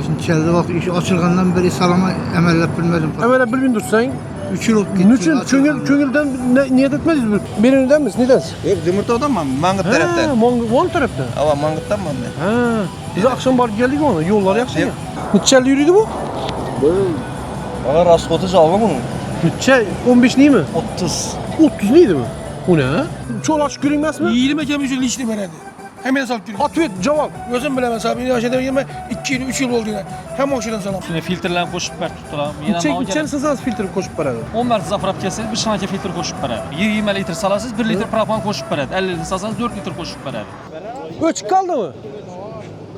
Şimdi içeride bak iş açılgandan beri salama emellep bilmedim. Evvela bilmin dursan. 3 yıl olup gitti. Niçin? Köngülden niyet etmediniz mi? Birinden misin? Neden? Yok Zümrüt'ten mi? Mangıt taraftan. Mon tarafta. Ama Mangıt'tan mı? Ha. Biz akşam barıp geldik ona. Yollar yakşı ya. Nıççerli yürüydü bu? Ama raskotu sağlam bunun. Nıççer 15 değil mi? 30. 30 neydi mi? Bu ne? Çolaş görünmez mi? 20 kemici lişni veredi. Hemen salıp duruyor. Atvet cevap. Gözüm bilemez abi. Yaşadım yeme 2 yıl 3 yıl oldu yine. Hem hoşuna salam. Shuni filtrlarni qo'shib berib turibdilar. Yana Nıççer sazaz filtre koşup beradi. 10 marta zapravka kelsangiz bir shuncha filtr qo'shib beradi. 20 litr solasiz 1 litr propan qo'shib beradi. 50 litr solsangiz 4 litr qo'shib beradi. Ölçük kaldı mı?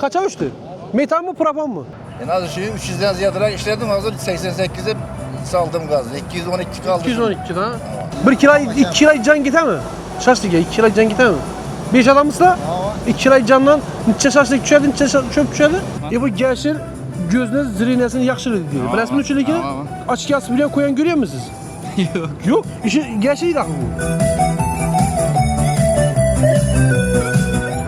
Kaça ölçtü? Metan mı propan mı? En az şey 300'den ziyade işledim. Hazır 88'e saldım gazı. 212 kaldı. 212 ha. 1 kilo 2 kilo can gider mi? Şaşlık ya 2 kilo can gider mi? 5 adam mısla? 2 kilo candan neçe şaşlık düşerdi, neçe çöp düşerdi? Bu gerçek gözünüz zirinesini yakşırdı diyor. Bilasın üçündeki açık yası bile koyan görüyor musunuz? Yok. Yok. İşi gerçeği de bu.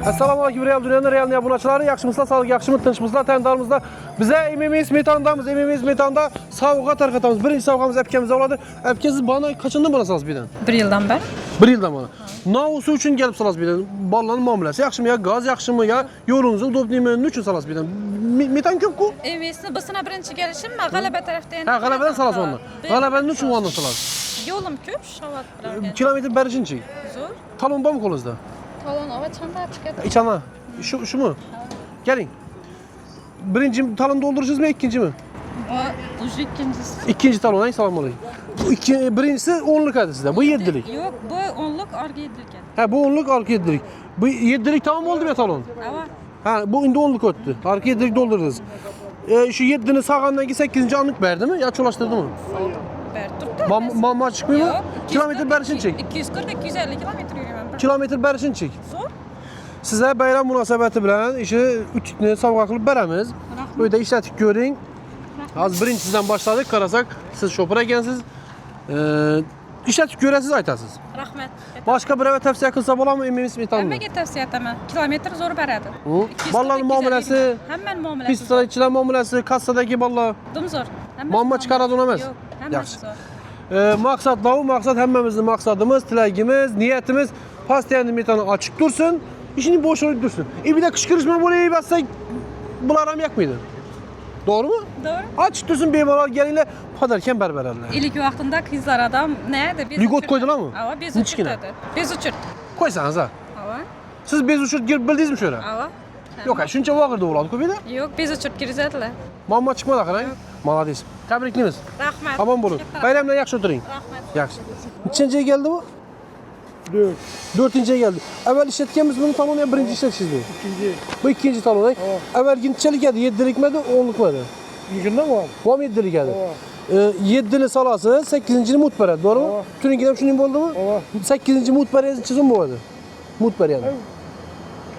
Assalamu alaykum Real Dünyanın Real Yabunaçıları. Yaxşımızla sağlık, yaxşımız, tınçımızla, tendarımızda. Bize emimiz metandamız, emimiz metanda savga tarqatamiz. Birinci savgamız epkemizde oladı. Epkesiz bana kaçından bana salız birden? 1 yıldan beri. 1 yıldan bana. Nausu üçün gelip salız birden? Ballanın muamelesi yaxşı mı ya? Gaz yaxşı mı ya? Yolunuzun dopniymen üçün salız birden? Metan köp ku? Evesini basına birinci gelişim mi? Galebe tarafta yani. Ha, galebeden salız onunla. Galebenin üçün ondan salız. Yolum köp, şavat bilen. Kilometre berişin çek. Zor. Talon var mı kolunuzda? Talon ava çanda çıkıyor. İç ana. Şu mu? Gelin. Birinci talon dolduracağız mı, ikinci mi? Bu ikincisi. İkinci talon, ay salam olayım. Birincisi 10'luk hadi sizde. Bu 7'lik. Yok, bu 10'luk arka yedirken. Ha bu 10'luk, arka 7'lik. Bu 7'lik tamam oldu mu ya talon? Ava. Ha bu indi 10'luk öttü. Arka 7'lik doldurdunuz. Şu 7'nin sağındaki 8. anlık verdi mi? Ya çolaştırdı mı? Ber tuttu. Mamma çıkmıyor mu? Yok. Kilometre berişin çek. 240-250 kilometre yürüyorum ben. Kilometre berişin çek. Zor. Sizə bayram münasibəti bilən işi ütükünü savqa qılıb bərəmiz. Öyle işlətik görün. Az birincisindən başladık. Qarasak siz şopura gəlsiniz. İşlətik görəsiz aytasınız. Rahmet. Başqa bir evə təvsiyə qılsa olarmı? Emimiz metanmı? Hemen git tavsiye etmem. Kilometre zor beredi. Balların muameləsi, Hemen muamelesi. pistada içilən muameləsi, kassadakı balla Dum zor. Hemen mamma çıxara dönəməz. Yok, hemen Yaxşı. zor. Maksat da o, maksat həmməmizin maksadımız, tiləyimiz, niyyətimiz pastiyanın metanı açıq dursun, işini boş olup dursun. Bir de kışkırışma buraya bassak bular yak mıydı? Doğru mu? Doğru. Açıq dursun beymalar gelinle padarken berberlerle. İlk vaxtında kızlar adam nerede? Biz Ligot uçurdu. koydular mı? Ava biz Niçkine? uçurdu. Biz uçurt. Koysanız ha. Ava. Siz bez uçurt girip bildiniz mi şöyle? Ava. Yok ha, şunca vakırda olalım köpeğde. Yok biz uçurt girizediler. Mamma çıkmadı akıra. Malades. Tebriklimiz. Rahmet. Aman bulun. Bayramla yakşı oturayım. Rahmet. Yakşı. İkinciye geldi bu? 4. Dörtüncüye geldi. Evvel işletkenimiz bunu tamamen birinci işletişizdi. İkinci. Bu ikinci talon. Evvel ginçelik geldi. 7'lik miydi? 10'luk muydu? Yüzünde mi var? Var mı 7'lik geldi? 7'li salası, 8'inci mutbere. Doğru mu? Tünün gidem şunun oldu mu? 8'inci mutbere çizim bu vardı. Mutbere yani.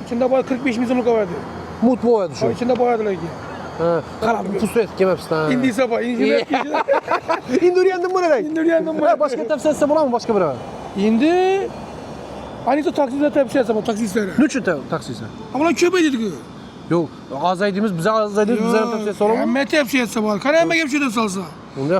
İçinde var 45 milyonluk vardı. Mut bu vardı şu. İçinde boyadılar ki. Karan pusu et kemepsin ha. İndi sabah, indi İndir yandım bu ne? İndir yandım Ha, başka tepsi etse bulamam başka bir eve. İndi. Hani de takside tepsi etsem o taksislere. Nüçün taksisi? Ama lan köpeği dedik. Yok azaydığımız bize azaydığımız bize tepsi etse olur mu? Hemen tepsi etse var. Kana hemen hemşireden salsa.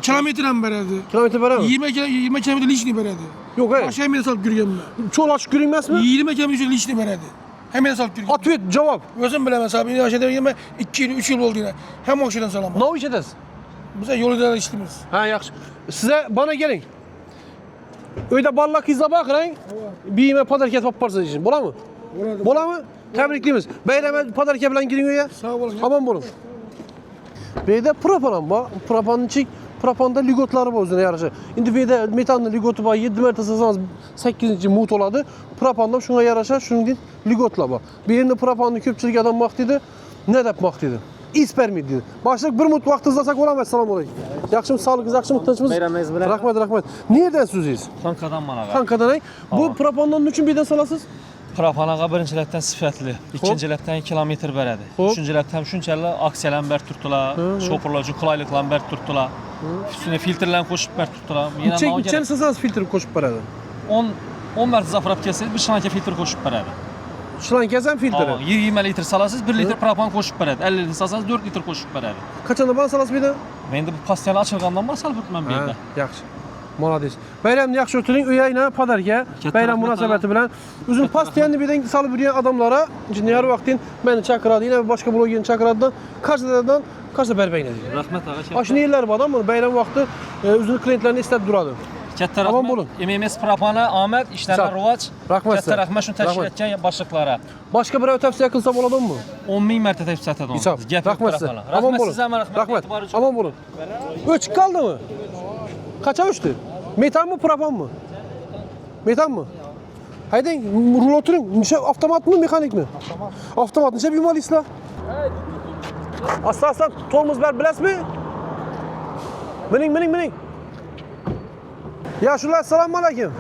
Kilometre mi beredi? Kilometre beraber mi? 20 kilometre lişni beredi. Yok hayır. Aşağı hemen salıp gürgen ben. Çoğul açık görünmez mi? 20 kilometre lişni beredi. Hemen salıp gürgen. Atvet cevap. Gözüm bilemez abi. Yaşadım yeme 2 yıl 3 yıl oldu yine. Hem hoşuna salam. Ne o iş ederiz? Bize yolu da işlemiz. Ha yaxşı. Size bana gelin. Öyle balla kızla bakırın. Bir yeme padarket yaparsınız için. Bola mı? Bola mı? Tebrikliyimiz. Beyreme padarket bilen girin ya. Sağ olun. Aman bulun. Beyde propan var. Propanın çek. Propanda ligotları var özüne yarışı. İndi beyde metanlı ligotu var. 7 metre sazanız 8. mut oladı. Propanda şuna yarışa şunun değil ligotla var. Birinde propanlı köpçülük adam vaxtıydı. Ne dep vaxtıydı? İspermiydi. Başlık bir mut vaxt hızlasak olamaz. Salam olayım. Yaxşımız, sağlığınız, yaxşımız, tınçımız. Rahmet, rahmet. Nereden sözüyüz? Xankadan manağa. Xankadan ay. Bu propandan üçün birdən salasız? Propanağa birinci ləbdən sifətli, ikinci ləbdən kilometr bərədi. Hop. Üçüncü ləbdən şunçələ aksiyalan bər tutdular, şopurlar üçün kolaylıqla bər tutdular. Üstüne filtrlərini qoşub bər tutdular. Yenə mənə İçəri sazanız filtri koşup beraber. 10 marta zapravka kelsangiz bir shuncha filtr qo'shib beradi. Şlankesen filtre. 20 litr salasınız 1 litr propan koşup veradi. 50 litr salsanız 4 litr koşup veradi. Kaçanda bana salası bir de? Mende bu pastyani açılgandan başqa salıb mən bu yerdə. Yaxşı. Molades. Bayram yaxşı ötürün öyəylə padarga. Bayram rahmet münasibəti bilan özün pastiyanı birdən salıb yürüyən adamlara şimdi hər vaxtın məni çakıradı, yine başqa blogerini çakıradıdan kaçda bərbəyinə deyir. Rəhmət ağa. Aşını yerlər bu adam bunu bayram vaxtı özünün klientlərini istəb duradı. Kətdə Aman rəhmət. bulun. MMS propana Ahmet Sağ ol. işlərə rivac. Rəhmət Kətdə sizə. rəhmət şunu təşkil Rəhmət. etən başlıqlara. Başqa bir tövsiyə qılsam oladımı? 10.000 mərtə təfsət edən. İsab. Rəhmət sizə. Aman Rəhmət bulun. sizə, rəhmət. Rəhmət. etibar üçün. Aman bulun. 3 kaldı mı? Kaça üçtü? Metan mı propan mı? Metan mı? Haydi ruloturun. Avtomat mı mekanik mi? Avtomat. Neçe bir mal isla? Aslan tolumuz ver biles mi? Mining. Ya şunlar selamun aleyküm.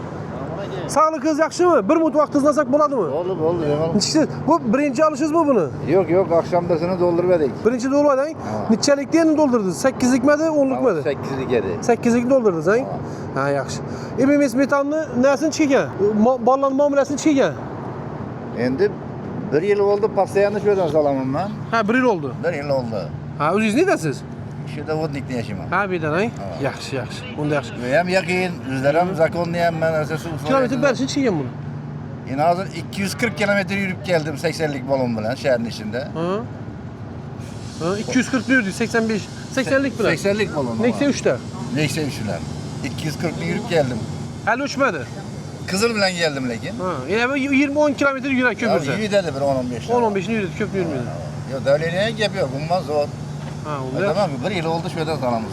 Sağlığınız yaxşı mı? Bir mut vaxtınızlasak buladı mı? Oldu. İşte bu birinci alışız mı bunu? Yok akşamdasını dolduruverdik. Birinci dolmadan neçəlik deyəni doldurdunuz? 8'lik mədi, 10'luk mədi? 8'lik yedi. 8'lik doldurdunuz, ha? Ha, yaxşı. İmimiz metanlı nəsini çəkən? Ballan mamuləsini çəkən? Endi 1 yıl oldu pastayanı şuradan salamım ben. Ha, 1 il oldu. 1 yıl oldu. Ha, özünüz nedəsiz? Şurada vodnikte yaşayım. Ha, birdən, ha? Yaxşı. Onda yaxşı. Hem yakın, üzlerim zakonlayan ben esası usul. Kilometr bərsin çəkən bunu? En az 240 kilometre yürüyüp geldim 80'lik balon bilen şehrin içinde. Ha? Ha, 240 yürüdük, 85. 80'lik biraz. 80'lik balon. Neyse 3'te. Neyse üçler. 240 yürüyüp geldim. Hələ uçmadı. Kızıl bilen geldim lakin. Ha, yəni 20-10 kilometr yürək Ya köpürsə. iyi dedi bir 10-15. 10-15'ini yürüdük, köprü yürümedi. Ya devleliğe yapıyor, bundan zor. Ha, onda yaxşı. Tamam mı? 1 yıl oldu şuradan salamız.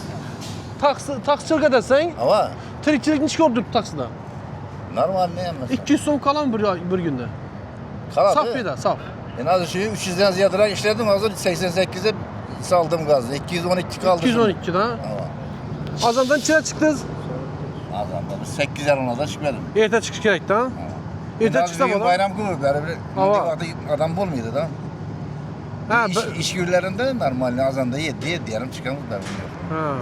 Taksçılık edəsən, Ama trikçilikini çıxordub taksida. normal ne yapmasın? 200 son kalan bir günde. Kaladı. Saf bir de, saf. En az 300'den ziyade işledim, hazır 88'e saldım gazı. 212 kaldı. 212'de ha. Ama Azamdan çile çıktınız. azamda 8 yarına da çıkmadım. Ertə çıxış gerek de ha. Ertə çıksam adam. Bayram kuvvetleri Hava. adam bulmuyordu da. Ha, İş günlerinde normal azamda 7 yarım çıkan ben ha.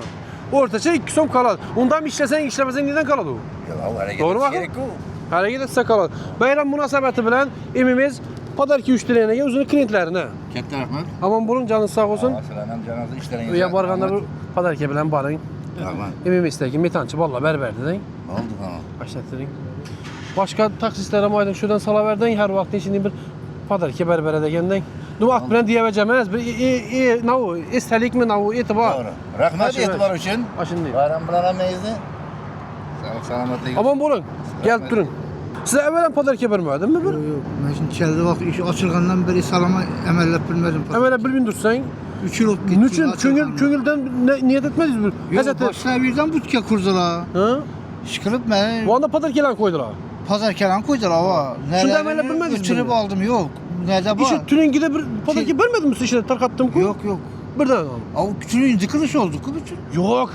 Ortaça 2 son kalan. Ondan işlesen işlemesen neden kaladı o? Ya hareket Doğru mu? gerek yok. Hareket etse kalan. Bayram münasebeti bilen imimiz padarki 3 liraya özünün klientlerine. Kettin Ahmet. Aman bunun canı sağ olsun. Sıradan cenaze işlerin Uya barğanda bu padarki bilen barın. Tamam. İmimiz istəki metançı valla berberdi deyin. Oldu tamam. Başlatdırın. Başqa taksislere maydın şuradan sala verdin. Her vaxt şimdi bir padarki berbere de gendin. Duvat bilen diyemeyeceğimiz bir navu istelik mi navu itibar. Doğru. Rahmet Aşın etibar için. Aşın Bayram bilen meyizdi. Selametle. Aman bulun. Gelip durun. Size evvelen padarki vermedin mi bir? Yok, ben şimdi içeride bak iş açılgandan beri salama emellep bilmedim. Evvela bir dursan. 3 yıl olup gitti. Niçin açılgandan. köngülden niyet etmediniz mi? Yok, Hazreti. başına birden butka kurdular. Ha? Şıkırıp beni Bu anda padarkilen koydular. pazar kelam koydular hava. Şunda emellep bilmediniz mi? Götürüp aldım, yok. Nerede var? İşte tünün gide bir padarki vermedin mi işte tarkattım ku? Yok. Birden aldım. O küçülüğün dıkılış oldu ku bütün. Yok.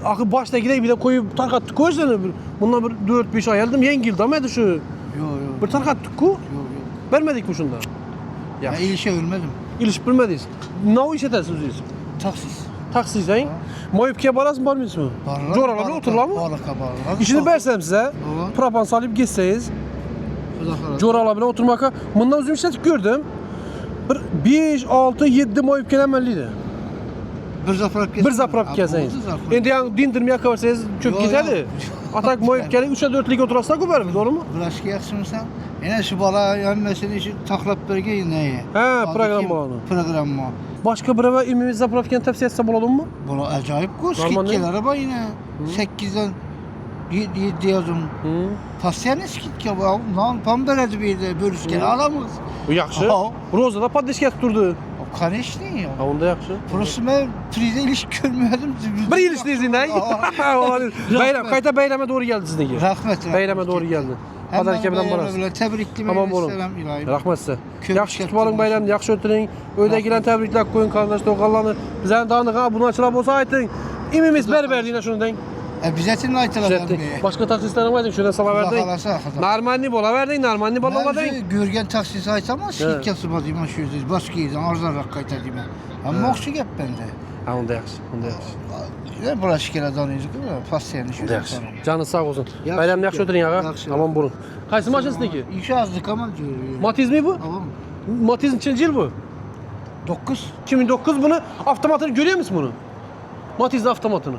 Akı başta gideyim bir de koyup tarkattık koysana. Bundan bir 4-5 ay aldım yengil demedi şu. Yok. Bir tarkattık ku. Yok. Vermedik mi şunda? Ben ilişe ölmedim. İliş bilmediyiz. Ne o iş edersiniz siz? Taksis. Taksiz ha? Moyipke barasın var mısınız? Coralar otururlar mı? Balık. İşini versem size, Ola. propan salıp gitseniz, coralar bile oturmaka, bundan uzun işletik gördüm. 5, 6, 7 moyipke emelliydi. Bir zaprap keseniz. Şimdi yani dindirmeye kalırsanız çöp Yok, giderdi. yok. Atak moyipke'li 3'e 4'lik oturarsa kovar mı? Doğru mu? Bulaşık yaksınsan. Yine şu bala yani mesela işi taklap bölge yine. Program bağlı. Program var. Başka bir eve imimiz zaprapken tavsiye etse bulalım mı? Bunu acayip koş. Normal Skit ne? araba yine. 8'den 7 yazım. Hı. Pasiyane skit ya. Lan tam beledi bir de bölüşken alamaz. Bu yaxşı. Aha. Roza da paddeşke tutturdu. O kan işte ya. Ha onda yaxşı. Burası ben prize ilişki görmedim. Bir ilişki izleyin ha. Olabilir. Bayram, kayta bayrama doğru geldi sizdeki. Rahmet. Bayrama doğru geldi. Pazar kebilen barası. Tebrikli Aman bolun. selam ilahi. Rahmet size. Köp Yaxşı şərtlər tutmalın bayramını, yaxşı ötürün. Öydə gələn təbriklər qoyun qardaş toqallanır. Bizə dağınıq ha bunu açılab olsa aytın. İmimiz bərbərliyinə şunu deyin. Bizetin aytılar. Başqa taksistlərə var idi, şuna sala verdin. Narmanni bola verdin, narmanni bola verdin. Ben görgen taksisi aytamaz. Evet. Skit kasıma diyeyim şu yüzden. Başka yerden arzarak kaytar diyeyim. Ama okşu gep bende. Ha, onda yaxşı, onda yaxşı. Ne bulaşık elə danıyız ki, pasiyen işi. Onda yaxşı. Canınız sağ olsun. Yaxşı, Bayramda yaxşı oturun yağa. yaxşı. Aman burun. Qaysı maşinasındaki? İşi azdı kamal görüyor. Matiz mi bu? Tamam. Matiz neçinci yıl bu? 9. 2009 bunu avtomatını görüyor musun bunu? Matiz'in avtomatını.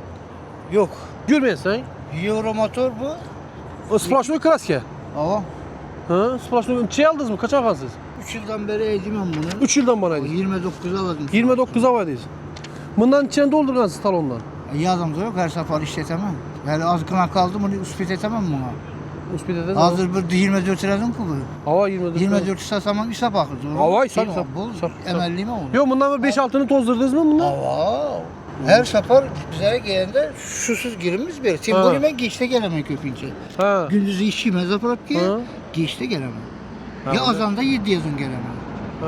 Yok. Görmüyorsun. Euro motor bu. O splashoy kraska. Tamam. Ha, splashoy. Şey aldınız mı? Kaça alsınız? 3 yıldan beri eğitim ben bunu. 3 yıldan bana. 29 aldım. 29 havadayız. Bundan içine doldurursunuz talondan. Yazım da yok, her sefer işletemem. Yani az kına kaldı bunu uspet etemem buna. Hospitalde. Hazır bir 24 liradan ki bu. Hava 24. 24 satamam işe bakır. Hava isap, isap. Bu Isap, isap. emelliyim onu. Yok bundan bir 5-6'ını tozdurdunuz mu bundan? Hava. Her sefer bize gelende şusuz girimiz bir. Sen Ha. bunu ben geçte gelemem köpünce. Ha. Gündüz işime zaparak ki Ha. geçte gelemem. Ha, Ya öyle. azanda 7 yazın gelemem. Ha.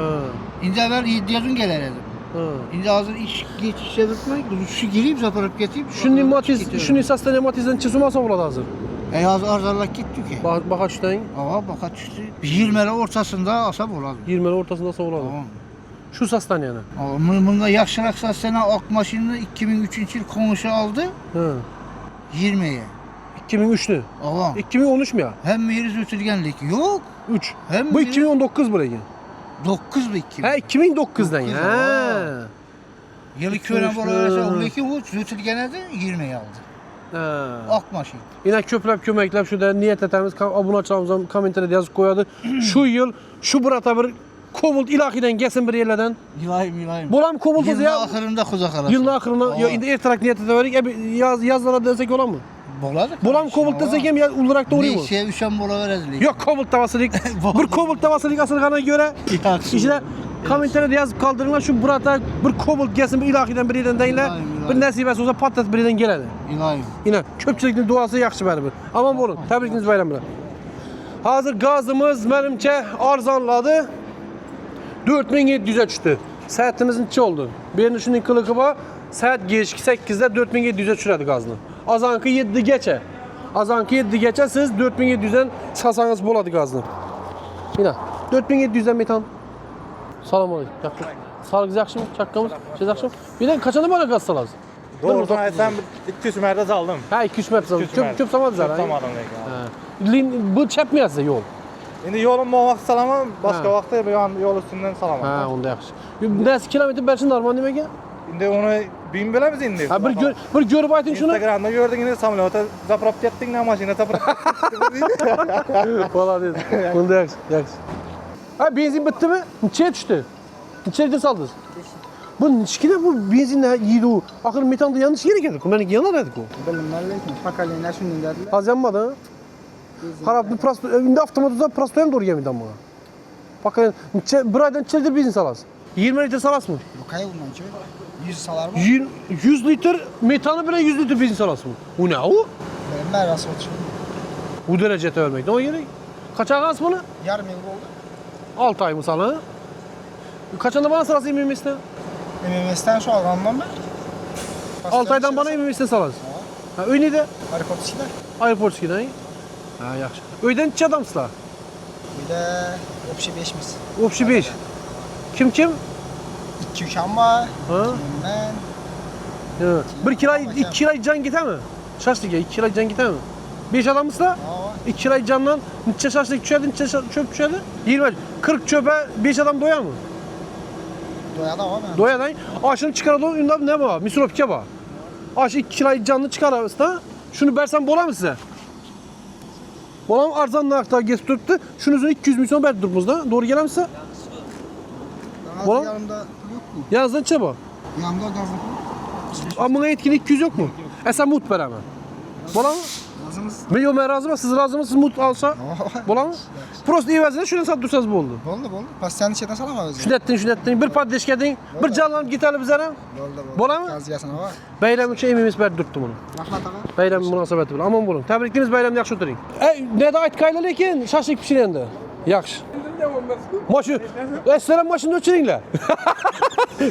İndi evvel 7 yazın gelelim. Ha. İndi hazır iş geçişe bitmek. Şu gireyim zaparak getireyim. Şunun matiz, şunun esasında matizden çizilmezse oladı hazır. Az arzarlak gitti ki. Bak açtayın. Hava baka çıktı. 20'ler ortasında asap oladı. 20'ler ortasında oladı. Tamam. Şu sastan yani. Bunda yaşlıraksa sene ak maşinini 2003 yıl konuşu aldı Ha. 20'ye. 2003'lü. Tamam. 2013 mu ya? Hem yeriz ötülgenlik yok. 3. Hem Bu 2019 buraya. 9 bu 2000. Ha 2009'dan ya. 9, Ha. Yılı kören bolarasa oradaki bu ötülgene de 20'ye aldı. Ha. Ak maşin. Yine köplep kömeklep şu da niyet etemiz abone açalımızdan komentere yazıp koyadı. Şu yıl şu burada bir Kovult ilahiden gelsin bir yerlerden. İlayim. Bolam Kovult'uz Yılın ya. ahırında kuzak arası. Yılın ahırına ya indi ertarak niyet edemedik. Yazlara desek olan mı? Boladık. Bolam Kovult desek hem ya olarak doğru mu? Neyse üşen bola verezlik. Yok Kovult davasılık. Bir Kovult davasılık asılgana göre işte komentere yazıp kaldırırlar şu burada bir Kovult gelsin bir ilahiden bir yerden değil. Bir nasibesi olsa patlat bir yerden geledi. İlayim. Yine köpçülükün duası yaxşı bərabər. Aman bolun. Təbrikiniz bayram bilan. Hazır gazımız mənimcə arzanladı. 4700'e düşdü. Saatimiz neçə oldu? Birini şunun kılıqı var. Saat geciki 8'də 4700'e düşürədi gazını. Azankı 7 geçə. Azankı 7 geçə siz 4700'dən sasanız boladı gazını. Yine 4700'dən metan. Salam aleyküm. Yaxşı. Sağlığınız yaxşı mı? Çaqqamız? Şey yaxşı mı? Bir de kaçanda bana gaz salasın? Doğrudan etsem 200 mərdə çaldım. Ha 200 metre saldı. Köp samadı zaten. Tutamadım Bu çəpməyəsə yol. İndi yolum o vaxt salamam, başqa Ha. vaxtda yol üstündən salamam. Ha onda yaxşı. Nəsə kilometr bəlkə normal deməkə? İndi onu bilin biləmiz indi. Ha bir görüb aytın şunu. Instagramda gördün indi samolyota zaprap getdin, nə maşına zaprap getdin. Valla dedi. Onda yaxşı, yaxşı. Ha benzin bitti mi? Neçəyə düşdü? Neçəyə saldınız? Bu neçədə bu benzin yedi o? Axır metanda yanlış yerə gəldi. Mənə yanar idi o. Bilmem Pakalina şunu dediler. Az yanmadı ha? Harap bir prosto, indi avtomatda prostoya mı doğru yemidi amma? Bakın, bir aydan neçədir benzin salasın? 20 litre salasın mı? Bu kaya bundan ki 100 salar mı? 100 litre metanı bile 100 litre benzin salasın mı? O ne o? Benim ben rası olacak. Bu derecede ölmek. Ne o gerek? Kaç ay kalsın bunu? Yarım yıl oldu. 6 ay mı sana? Kaçında bana sırası MMS'ten? MMS'ten şu algamdan ben. 6 aydan bana MMS'ten salasın. Ha, öyle de Harry Potter'da. aeroport giden. Ha, yaxşı. Öydən neçə adamsınlar? Bir de opşi 5'miz. Opşi 5. Kim? 2 uşağım var. Ha? Ben. Ha. Bir kiray, 2 kiray can gitar mı? Şaşlık ya, 2 kiray can gitar mı? 5 adamsınlar? Aa, 2 kiray candan neçə şaşlık düşərdi, neçə çöp düşərdi? 20. 40 çöpə 5 adam doyar mı? doya da var ben. Doyar da. Aşını çıxardı, ünlü ne var? Misropike var. Aşı 2 kiray canlı çıxarırsa, şunu versen bolar mı size? Bolam arzanla aktar geçip durdu. Şunun üzerine 200 milyon verdi durumuzda. Doğru gelen misin? Gaz Oğlum. yanımda yok mu? Yazdan çaba. Yanımda gaz yok. Ama buna etkili 200 yok mu? Sen mut ver hemen. Bolam mı? Gazımız. Milyon ben razı mı? Siz razı mısınız mut alsa? Bolam mı? Prost iyi versine şunu sat dursanız bu oldu. Oldu. Pasyanın içinden salamaz. Şunu ettin, bir paddeş geldin, bir canlanıp gitarlı bize ne? Oldu. Bola mı? Gaz yasana var. Bayram için emimiz verdi durdu bunu. Rahmet ağa. Bayram münasebeti bilen. Aman bulun. Tebrikliniz bayramda yaxşı oturun. Ne de ait kayla lekin şaşlık pişirende. Yaxşı. Maşı, selam maşını öçürünler.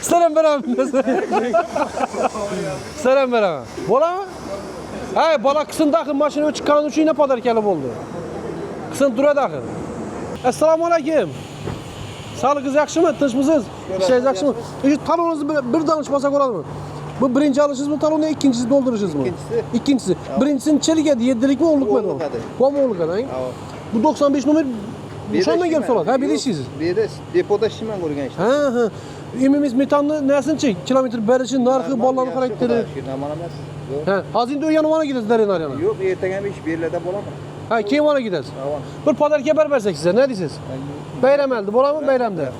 Selam beraber. Selam beraber. Bola mı? He, bala kısın daxil maşını öçü kanun için ne padar kelib oldu? Kısın dura daxil. Esselamu aleyküm. Sağlığınız yaxshimi? Tinchmisiz? İşingiz yaxshimi? Şu taloningizni bir danışmasak bo'ladimi? Bu birinchi alishingizmi talonni, ikkinchisi doldurishingizmi? İkincisi. Birincisini neçelik edi? 7'likmi, 10'lukmi edi? 10'lik edi. Bu 95 nomer o'shandan kelib soladi. Ha, bilishsiz. Beri depoda ishlayman ko'rgan ishlar. Ha. Emimiz metanni nesinchi? Kilometr berishi, narxi, bolalarning xarakteri. Naman emas. Ha, hozir endi yana mana ketasiz Darenariyani. Yo'q, ertaga ham ish beriladi bo'laman. Ha, keyin mana ketasiz. Bir podarka haber versek size, ne deysiz? Bayram eldi, bo'ladimi bayramda?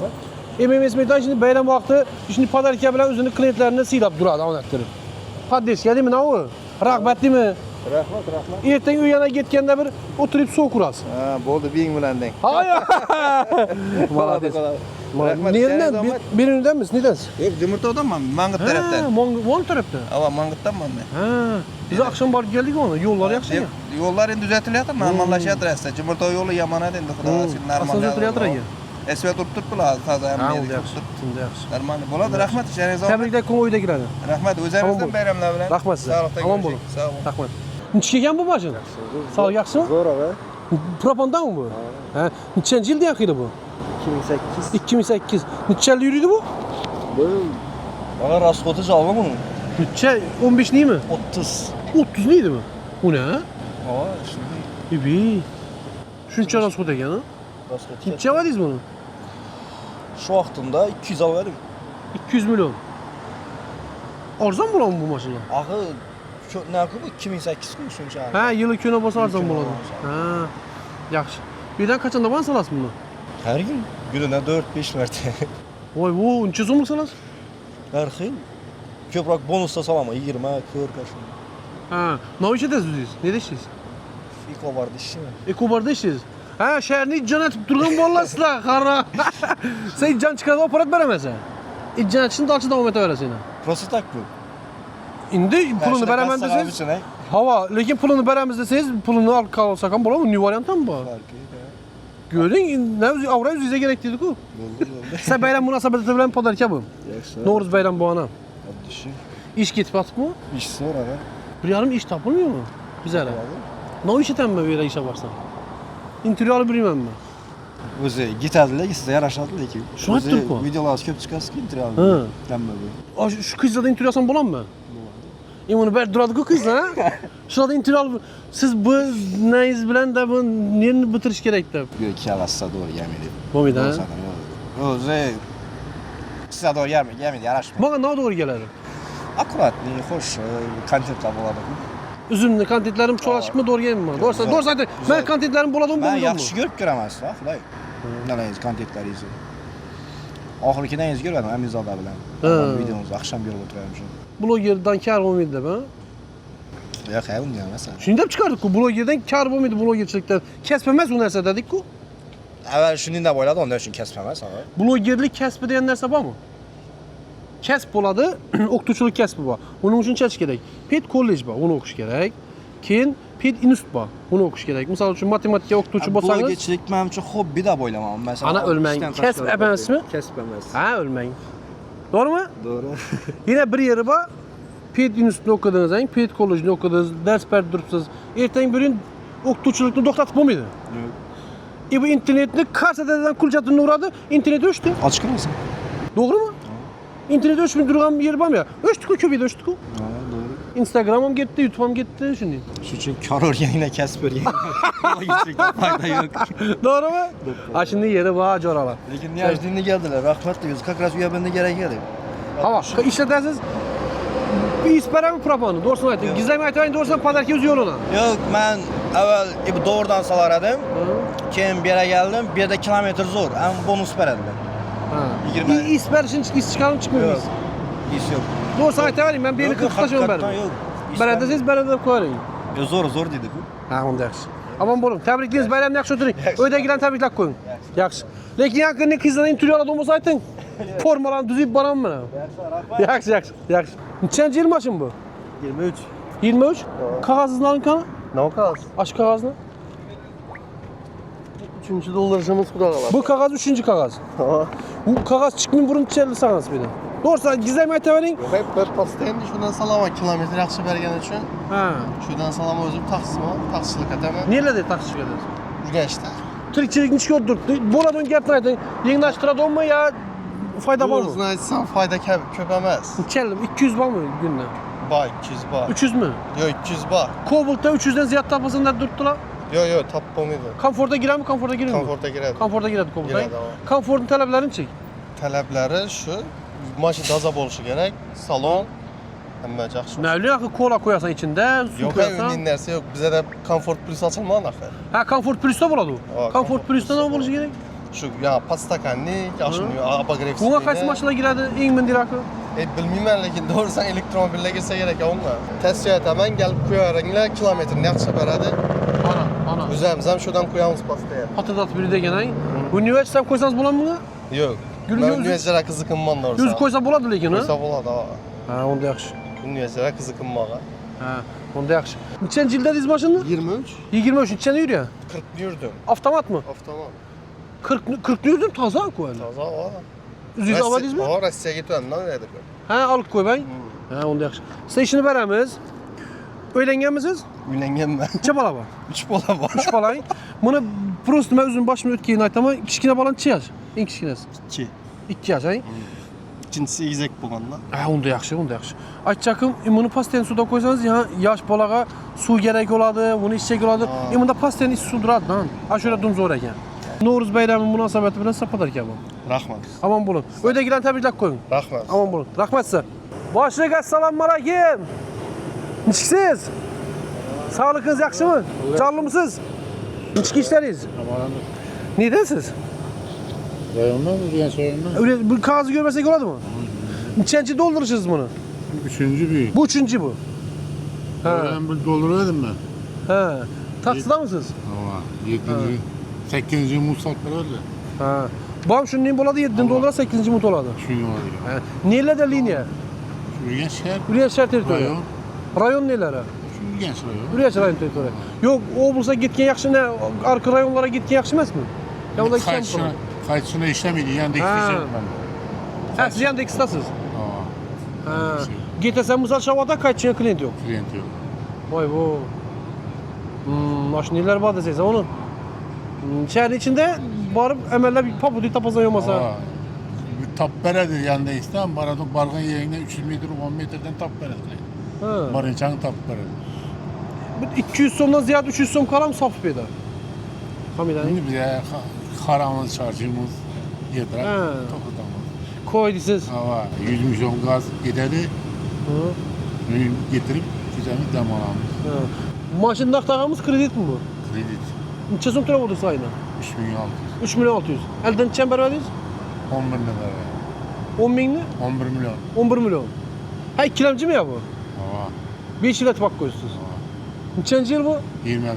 MMS metan şimdi bayram vaqti şimdi podarka bilan o'zini klientlarini siylab turadi, odattirib. Poddeska deymi navı? Rahmat deymi? Rahmat. Ertaga uy yana ketganda bir o'tirib suv kurasiz. Ha, bo'ldi, bing bilan deng. Hayır. Malades. Rahmat. Nereden? Birinden misin? Nedensiz? Yo'q, Demirtovdanman, Mangit tarafdan. Mon tarafta. Ava, Mangitdanman men. Ha. Biz akşam barib geldik onu. Yollar yaxshi ya. Yo'llar endi tuzatilyapti, normallashyapti asta. Demirtov yo'li yomon edi endi, xudo xohlasa normal. Aslında tuzatilyapti ya. Esvet turib turibdilar, toza ham. Ha, oldu yaxshi. Şimdi yaxshi. Normal. Bo'ladi, rahmat, ishlaringiz omad. Tebrikler konvoydagilarni. Rahmat, o'zingizdan bayramlar bilan. Rahmat size. Sog'likda Aman ko'rishing. bo'lin. Sog' bo'ling. Rahmat. Necha kelgan bu mashina? Sağ ol, yaxshimi? Zo'r ava. Propandan mı bu? Ha. Nechanchi yilda yaxıydı bu? 2008. 2008. Necha yil yuriydi bu? Bana raskotu çalma bunu. Necha? 15 değil mi? 30. 30 neydi mi? Bu ne? Aa şimdi İbi. Şuncha raskot ekan ha? raskot. Necha vadingiz bunu? Şu vaxtında 200 al verim. 200 milyon. Arzon bo'ladimi bu mashina? Axı şu ne bu 2008 mi şuncha? Ha, yili kuni bo'lsa arzon bo'ladi. Ha. Yaxshi. Birdan qachonda bana salasiz buni? Her gün gününe 4-5 mərtə. Voy, bu necha so'mlik salasiz? Her xil. Köprak bonusda salama 20, 40 aşın. Ha, nima ish edasiz o'zingiz? Neda ishlaysiz? İko vardı işimi. Ekobarda ishlaysiz. Ha, shaharni ijjon etib turgan bolalar qara. Sen ijjon chiqarib aparat berasan. Ijjon etishni dalchi davom etaverasan. Prosta tak bu. Endi pulini beraman desangiz, hava, lekin pulini beramiz desangiz, pulini olib qolsak ham bo'ladimi? New variantdan bu. Ko'ring, navzi avra o'zingizga kerak dedi-ku. Sen bayram munosabati bilan podarka bu. No'g'riz bayram bu ana. İş ketib yotibmi? İş zor aga. Bir yarım iş tapılmıyor mu? Bizlere. Ne iş etenme böyle işe varsan? İnteriyarı bilmem mi? O'zi yetadilar, sizga yarashadi lekin. Shu aytdim-ku. Videolar ko'p chiqasiz intervyu. Ha. Hamma bu. Şu kızla intiriyorsan bulan mı? Onu ber duradı kız ha? Şurada intiriyar siz bu neyiz bilen de bu neyin bitiriş gerek de. Yo'q, kalasa doğru yemin Bu muydu ha? O'zi size doğru yemin yarashmaydi. Bana ne doğru gelir? Akkuratli, hoş, kontentlar bo'ladi. Üzümlü kantitlerim çoğala çıkma doğru gelmiyor mi? Doğru Zor. doğru zaten ben kantitlerim buladım Ben buldum mu? yaxshi ko'rib ko'raman sizlar, xudoy. Nalaringiz kontentlaringizni. Oxirgidan yangiz ko'rmadim, Amizoda bilan. Videomizni akşam berib o'tiramiz shu. Blogerdan kar olmaydı be. Yo'q, hayır unday emas. Şimdi hep çıkardık ku blogerdan kar olmaydı blogerchilikten. Kesip emas o narsa dedik ku. Avval shunday deb o'yladim, undan uchun kasb emas, aga. Blogerlik kasbi degan narsa bormi? Kasb bo'ladi, o'qituvchilik kasbi bor. Uning uchun chalish kerak. Ped kollej bor, uni o'qish kerak. Keyin ped institut bor, uni o'qish kerak. Misol uchun matematika o'qituvchi bo'lsangiz, Blogerchilik men uchun hobbi deb o'ylaman. Masalan, ana ölmang. Kasb emasmi? Kasb emas. Ha, ölmang. Doğru mu? Doğru. Yine bir yeri var. Ped institutunu o'qidingiz, ped kollejini o'qidingiz, dars berib turibsiz. Ertaga bir gün o'qituvchilikni to'xtatib bo'lmaydi. Yo'q. Bu internetni karsadadan kulchatini uradi, internet o'chdi. Ochiq qilmasin. Doğru mu? İnternet ölçmüyor durgan bir yer var mı ya? Ölçtük o köpeği de ölçtük o. Ha, doğru. Instagram'ım gitti, YouTube'm gitti şimdi. Shuning uchun kar o'rganinglar, kasb o'rganing. Blogerchilikdan foyda yo'q. Doğru mu? Ha şimdi yeri var coralar. Lekin Niyozdinni keldilar, rahmat deymiz. Как раз uyabında gerek edi. Hava, işletersiz bir ispera mı propanı? Doğrusunu aytayım. Gizleme aytayım, doğrusundan padarki öz yoluna. Yo'q, men avval doğrudan salar edim. Keyin bir yere geldim. Bir yerda kilometr zo'r, ham bonus beradilar. Ha. 20. İsper için iş çıkarım çıkmıyor muyuz? Ish yo'q. Doğrusunu aytayım, ben bir 40 taşıyorum benim. Beredesiz berede koyarım. Yo, zo'r dedi-ku. Ha, onda yaxshi. Aman bo'lin, tabrikleringiz bayramni yaxshi o'tiring. Uydagilarni tabriklab qo'ying. Yaxshi. Lekin yaqinni qizlarning intervyular bo'lmasa ayting. Formalarni tuzib boraman. Yaxshi, yaxshi, yaxshi. Nechanchi yil mashin bu? 23. 23? Qog'ozingizni qani? Ne qog'oz? Aç qog'ozni. 3-chi doldurishimiz xudo xohlasa. Bu qog'oz 3-chi qog'oz. Bu qog'oz chiqmay burun chelsangiz meni. To'g'risi, gizlamay aytavering. Hep bir posten şundan salama kilometre yaxshi bergani uchun. Ha. Şundan salama o'zim taksimi, taksichilik etaman. Nelarda taksichilik qilasiz? Urganchda. tirikçilik niç gördük. Boladın gapni ayting. Yengillashtiradimi yo foyda bormi? O'zini aytsam foyda ko'p emas. Keldim 200 bormi günde? Bor, 200 bor. 300 mü? Yo'q, 200 bor. Cobalt'ta 300'den ziyod topasın deb turibdilar. Yo'q, topib bo'lmaydi. Komfortga giradimi, komfortga girmaydi? Komfortga giradi. Komfortga giradi Cobalt'da. Giradi, ha. Komfortning talablarini-chi? Talablari shu, mashina toza bo'lishi kerak, salon hamma yaxshi. Navli axir kola qo'yasan ichida, suv Yo'q, qo'yasan. unday narsa yo'q. Bizda Comfort Plus ochilmagan axir. Ha, Comfort Plus'da bo'ladi u. Ha, Comfort Plus'da nima bo'lishi kerak? Shu, ya, podstakanlik, yaxshi abagrev. Bunga qaysi mashinalar giradi? Eng mindiraki? Bilmayman, lekin to'g'risan elektromobilga girsa kerak unga. Tavsiya etaman, kelib qo'yaveringlar, kilometrni yaxshi beradi. Ana. O'zimiz ham shundan qo'yamiz pastga. Patatat bir degan-ay. Universitet ham qo'ysangiz bo'ladimi bunga? Yo'q. Gulga Men universitetga qiziqimman to'g'risi. O'zi qo'ysa bo'ladi lekin, ha? Qo'ysa bo'ladi, ha. Ha, unda yaxshi. Universitetga qiziqimman. Ha, unda yaxshi. Nechanchi yilda dedingiz mashinani? 23. 23-chi yurgan? 40 yurdim. Avtomatmi? Avtomat. 40 yurdim, toza-ku hali. Toza, ha. O'zingiz oladingizmi? Ha, Rossiyaga ketgandan beri. Ha, olib qo'ymang. Ha, unda yaxshi. Siz ishini beramiz. Uylanganmisiz? Uylanganman. Necha bola bor? 3 bola bor. 3 bolang. Buni prosta men o'zim boshimdan o'tganini aytaman. Kichkina bola necha yosh? Eng kichkinasi. 2. 2 yosh, ay? Ikkinchisi egizak bo'lganda. Ha, unda yaxshi, unda yaxshi. Aytchakim, buni pasten suvda qo'ysangiz, yosh bolaga suv kerak bo'ladi, buni ichsak bo'ladi. Bunda pasten issiq suv turadi-da. Ashura dum zo'r ekan. Navro'z bayrami munosabati bilan sapadar ekanman. Rahmat. Omon bo'ling. Uydagilarni tabriklab qo'ying. Rahmat. Omon bo'ling. Rahmat sizga. Boshliq, assalomu alaykum. Nechsiz? Sog'ligingiz yaxshimi? Jonlimisiz? Nechki ishlaringiz? Nedasiz? Rayondan urgan soyondan. Bu qog'ozni ko'rmasak bo'ladimi? Nechanchi doldurishingiz buni? Üçüncü bir. Bu uchinchi bu. Ha. Ben bir dolduruyordum ben. Ha. Taksidamisiz? Ama 7. 8. Musaklar öyle. Ha. Bam shundan bo'ladi, 7 dollar 8 mut oladi. Şunu var ya. Ha. Nelarda liniya? Urgan şehir. Urganch shahar territoriya. Rayon. Rayon nelari? Urgan rayon. Urganch rayon territoriya. Yo'q, oblastga ketgan yaxshi, arka rayonlarga ketgan yaxshi emasmi? Ya ular kam qiladi. Kaçsına işlemedi. Yandaki Ha. işlem ben. Ha, siz ham tekstasiz. Aa. Ha. Getasan misol shavada qaytishga klient yo'q. Klient yok. Voy bu. Mashinalar bor desangiz, uni. Shahar ichida borib amallab popudi topazan olmasa. Aa. Bir tap beredir yanında İslam. Baradık bargın yerine 300 metre 10 metreden tap beredir. Ha. Barınçan tap beredir. Bu 200 so'mdan ziyod 300 so'm qaram sotib berdi. Hamidani. Şimdi bize karamız şarjımız yeter. Ha. Tokutamız. Koy desiz. Hava 100 milyon gaz giderdi. Getirip güzelmiş dam alamız. Mashinani aqtag'amiz kreditmi bu? Kredit Necha so'm to'lab o'tirsiz oyna? 3 milyon 600. 3 milyon 600. Eldan necha bermadingiz? 11 milyon. 10 mingni? 11 milyon. 11 milyon. Ha, ikkilamchimi ya bu? Hava 5 yil atib qo'yibsiz. Nechanchi yil bu? 21.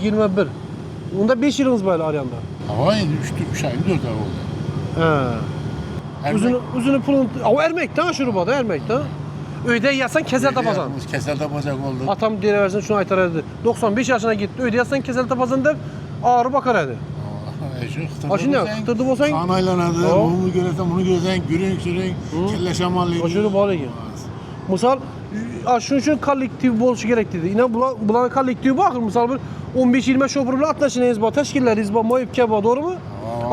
21. Unda 5 yilimiz bor Aryanda. Hava endi 3 ay 4 ay oldu. Ha. Ermek- O'zini pulini, o ermekda, shu rubada ermekda. Uyda yasan kasal tapasan. Kesel tapacak oldu. Atam deyiversin shuni aytar edi. 95 yoshına gitti. Uyda yasan kasal tapasan deb ağrı bakar edi. Aşın ya, kıtırdı bolsan. Kan aylanadı, O. bunu göresen, bunu göresen, gürün sürün, kelle şamanlıydı. Aşırı bol ekan. Misal, shuning uchun kollektiv bo'lishi kerak dedi. Ina bularning kollektivi bor. Misal bir 15-20 shofer bilan atlashingiz bor, tashkillaringiz bor, moyibka bor, to'g'rimi?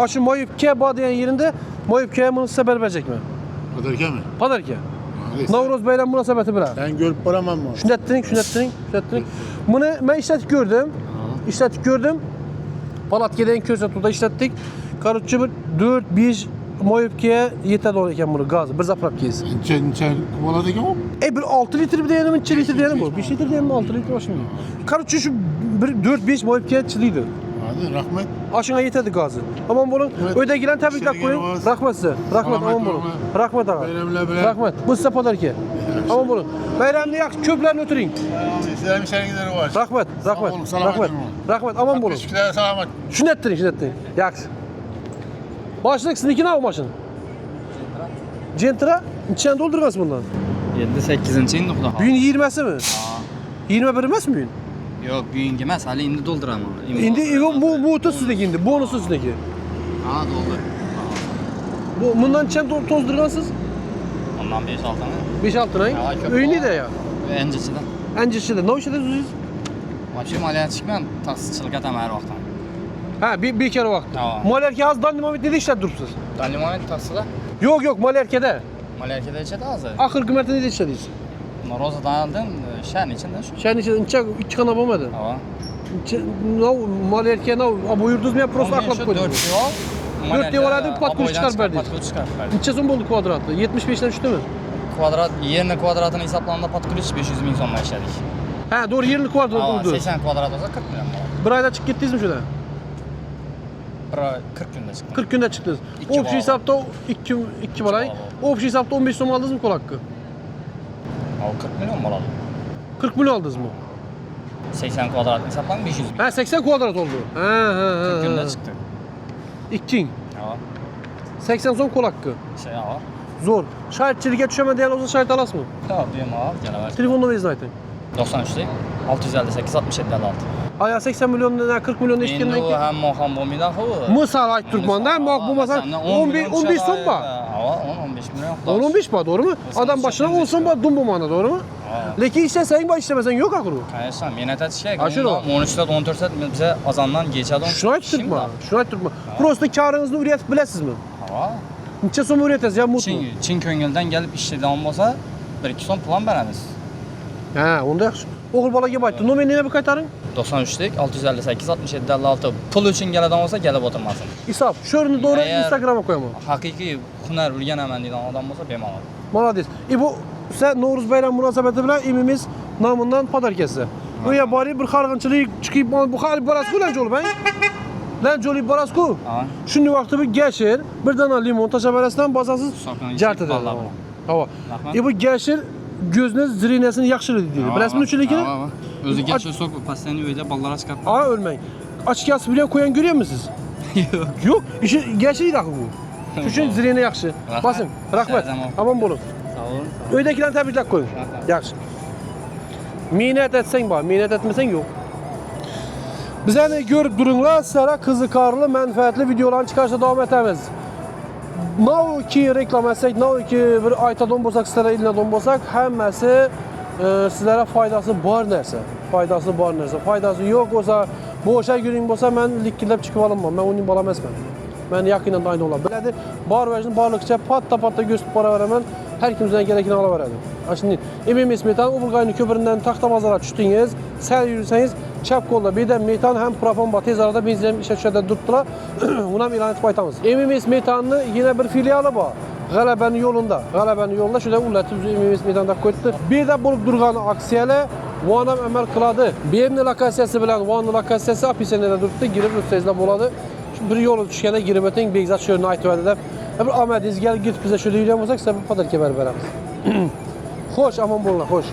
Shu moyibka bor degan yerinde moyibka buni size bermeyecekmi? Padarka mı? Padarka. Navro'z bayram munosabati bilan. Ben görüp baramam mı? Shunday. Buni men ishlatib ko'rdim. Palatkadan ko'rsatuvda ishlatdik. Короче, bir 4-5 moyibga yetadi ekan buni gaz, bir zapravkangiz. Neçe oladı ki o? Bir 6 litre bir deyelim, 2 litre diyelim bu. 5 litre diyelim, 6 litre başım. Короче, şu bir 4-5 moyibga chidaydi. Hadi rahmet. Aşına yetadi gazı. Aman bo'lin. Uydagilarni tabriklab qo'ying. Rahmat size. Rahmat, aman bo'lin. Rahmat ağa. Rahmat. Bu size padarka. Aman bo'lin. Bayramni yaxshi ko'plarni o'tiring. Sizlerin şergileri var. Rahmat. Rahmat, aman bo'lin. Teşekkürler, selamet. Shuni ayttiring. Yaxshi. Boshliq siznikini olib mashina. Gentra, necha doldurgansiz bundan? Endi 8-chi endi xudo xohlasa. Bugun 20simi? 21 emasmi bugun? Yo'q, bugungi emas, hali endi doldiraman. Endi bu o'tib sizniki endi, bonusi sizniki. Ha, doldir. Bundan necha to'ldirgansiz? Ondan 5-6 tane. 5-6 tane. Ha, ko'p. Uyingda ya. Anjisidan. Nima ishlaysiz o'zingiz? Вообще maliyat chiqman, taksichilik etaman har vaqtdan. Ha, bir kere vaqt. Tamam. Malerke az dinamit dedi işlab turibsiz. Dalimonit taksida. Yo'q, Malerkeda. Malayakada ichadi hozir. Oxirgi marta neda ishladingiz? Ro'zadan oldin shaharni ichida shu. Shaharni ichida uncha ikki xona bo'lmadi. Ha. Malerka buyurdingizmi, prosta aqlab qo'ydingiz? 4 dev oladi, podkurs chiqarib berdingiz. Podkurs chiqarib berdim. Necha so'm bo'ldi kvadrati? 75 dan tushdimi? Kvadrat, yerni kvadratini hisoblaganda podkurs 500 ming so'mdan ishladik. Ha, to'g'ri, yerni kvadrat Ha, urdi. 80 kvadrat bo'lsa 40 million bo'ladi. Bir oyda chiqib ketdingizmi shundan? Bir 40 kunda chiqdim. 40 kunda chiqdingiz. İki Общий balo. hisobda 2 balay. balo. Общий hisobda 15 so'm oldingizmi kulakka? Ha, 40 million bo'ladi. 40 million oldingizmi? 80 kvadratni hisoblang 500 ming. Ha, 80 kvadrat oldu. Ha. 40 kunda chiqdi. İkking. Ha. 80 so'm kulakka. Şey ha. Zo'r. Shaytchilikka tushaman degan olsa shayt olasizmi? Ha, bemalol kelaver. Telefon nomeringizni ayting. 93 658 67 56. Aya 80 milyondan 40 milyon Endi eshitgandan u keyin hamma ham bo'lmaydi axir. misol aytib turibman-da, moq bo'lmasa 15 so'm bor. Ha, 10-15 million. 15 bor, to'g'rimi? Odam boshidan 10 so'm bor, dum bo'lmadi, to'g'rimi? Lekin ishlasang bor, ishlasang yo'q axir u. Конечно, mehnat etish kerak. Ha, shuni. 13 soat 14 soat biza azondan kecha Shuni aytib turibman. Shuni aytib turibman. Prosta karingizni o'rgatib bilasizmi? Ha. Necha so'm o'rgatasiz, ya mutlu. Chin ko'ngildan kelib ishlaydigan bo'lsa 1-2 so'm pul ham beramiz. Ha, unda yaxshi. O'g'il bolaga aytdi. Nomerni yana bir qaytaring. 93 658 67 56. Pul uchun keladigan bo'lsa kelib o'tirmasin. Hisob. Sho'rini to'g'ri Agar- Instagramga qo'yaman. Haqiqiy hunar o'rganaman degan odam bo'lsa bemalol. Молодец. Bu size Novruz bayram münasebeti bilan imimiz namından padarkasi. Bu ya bari bir xarg'inchilik chiqib bu xalib borasku lan jol bang. Lan joli borasku. Ha. Shunday vaqtda bir gashir, bir dana limon tashabarasidan bosasiz So'kning jartida. ballar bor. Havo. Bu gashir gözni zirinasini yaxshilaydi deydi. Bilasizmi shunligini? O'zi gacha so'q pastani uyda ballar chiqarib. Ha, o'lmang. Ochkasi bilan qo'yan ko'ryapmisiz? Yo'q. Yo'q, ishi gashirdi axir bu. Shuning uchun zirina yaxshi. Basing. Rahmat. Omon bo'ling. Sağ olun. Uydagilarni tabriklab qo'ying. Yaxshi. Mehnat etsang bor, mehnat etmasang yo'q. Bizani ko'rib turinglar, sizlarga qiziqarli, manfaatli videolarni chiqarishda davom etamiz. Navki reklam etsak, navki bir aytadigan bo'lsak, sizlarga ilinadigan bo'lsak, hammasi sizlarga foydasi bor narsa. Foydasi bor narsa. Foydasi yo'q bo'lsa, bo'sha yuring bo'lsa, men likkilab chiqib olaman. Men uning bola emasman. Men yaqindan tayin olaman. Biladi, bor vajni borliqcha patta göstib boraveraman. Her kimden gerekeni alaveradi. Şimdi İmimiz Metan Uburgayni köpründen Taxtabazar'a düştünüz. Sel yürüseniz çap kolda birden Metan hem propan bat tez arada benzin işe düşede durdular. Buna ilan etip aytamız. İmimiz Metan'ın yine bir filialı var. Galabenin yolunda şöyle ullatib İmimiz Metan'da koydu. Bir de bulup durgan aksiyeli Vanam emel kıladı. Birinin lokasiyası bilen Van'ın lokasiyası apisenede durdu. Girip üstezle buladı. Bir yolu düşkene girip öten Beyzat şöyle ait verdi. Bir Ahmet İzgel git bize şöyle yürüyen olsak size bir padarki berberemiz. Hoş, aman bollar, hoş.